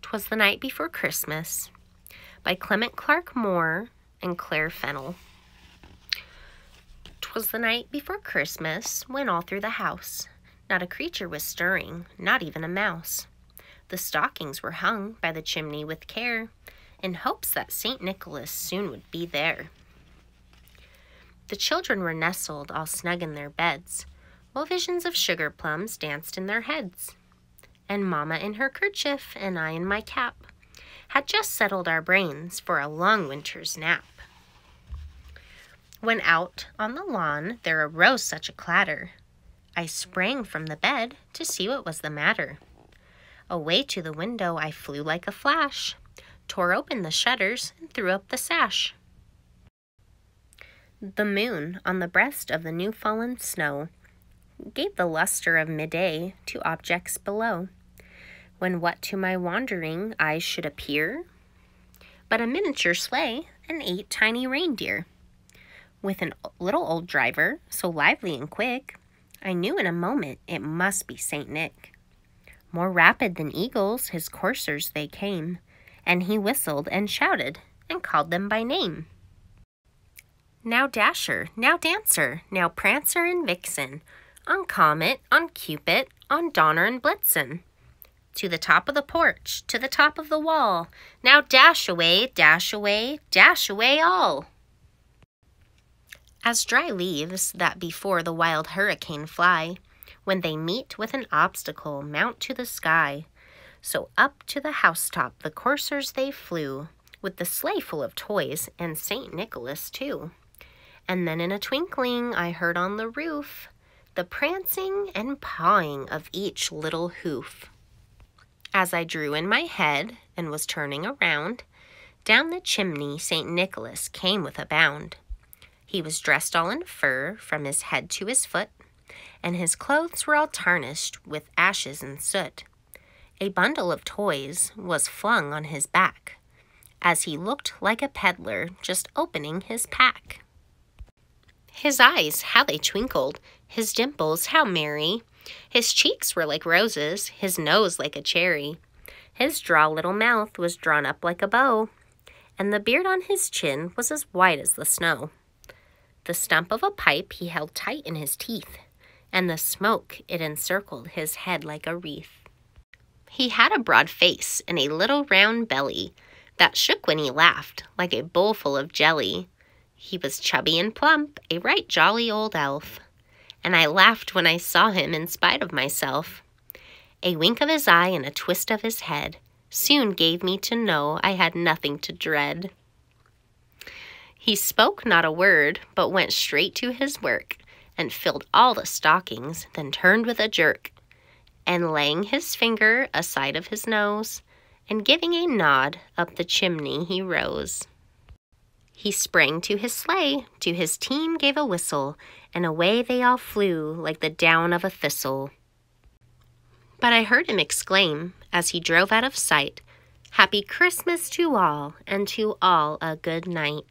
'Twas the Night Before Christmas by Clement Clark Moore and Claire Fennell. 'Twas the night before Christmas, when all through the house not a creature was stirring, not even a mouse. The stockings were hung by the chimney with care, in hopes that St. Nicholas soon would be there. The children were nestled all snug in their beds, while visions of sugar plums danced in their heads. And Mamma in her kerchief, and I in my cap, had just settled our brains for a long winter's nap. When out on the lawn there arose such a clatter, I sprang from the bed to see what was the matter. Away to the window I flew like a flash, tore open the shutters and threw up the sash. The moon on the breast of the new-fallen snow gave the luster of midday to objects below, when what to my wandering eyes should appear but a miniature sleigh and 8 tiny reindeer. With a little old driver, so lively and quick, I knew in a moment it must be St. Nick. More rapid than eagles, his coursers they came, and he whistled and shouted and called them by name. Now Dasher, now Dancer, now Prancer and Vixen, on Comet, on Cupid, on Donner and Blitzen. To the top of the porch, to the top of the wall, now dash away, dash away, dash away all. As dry leaves that before the wild hurricane fly, when they meet with an obstacle, mount to the sky, so up to the housetop the coursers they flew, with the sleigh full of toys and St. Nicholas too. And then in a twinkling I heard on the roof the prancing and pawing of each little hoof. As I drew in my head and was turning around, down the chimney St. Nicholas came with a bound. He was dressed all in fur from his head to his foot, and his clothes were all tarnished with ashes and soot. A bundle of toys was flung on his back, as he looked like a peddler just opening his pack. His eyes, how they twinkled, his dimples, how merry. His cheeks were like roses, his nose like a cherry. His droll little mouth was drawn up like a bow, and the beard on his chin was as white as the snow. The stump of a pipe he held tight in his teeth, and the smoke it encircled his head like a wreath. He had a broad face and a little round belly that shook when he laughed like a bowl full of jelly. He was chubby and plump, a right jolly old elf, and I laughed when I saw him in spite of myself. A wink of his eye and a twist of his head soon gave me to know I had nothing to dread. He spoke not a word, but went straight to his work, and filled all the stockings, then turned with a jerk, and laying his finger aside of his nose, and giving a nod, up the chimney he rose. He sprang to his sleigh, to his team gave a whistle, and away they all flew like the down of a thistle. But I heard him exclaim, as he drove out of sight, "Happy Christmas to all, and to all a good night."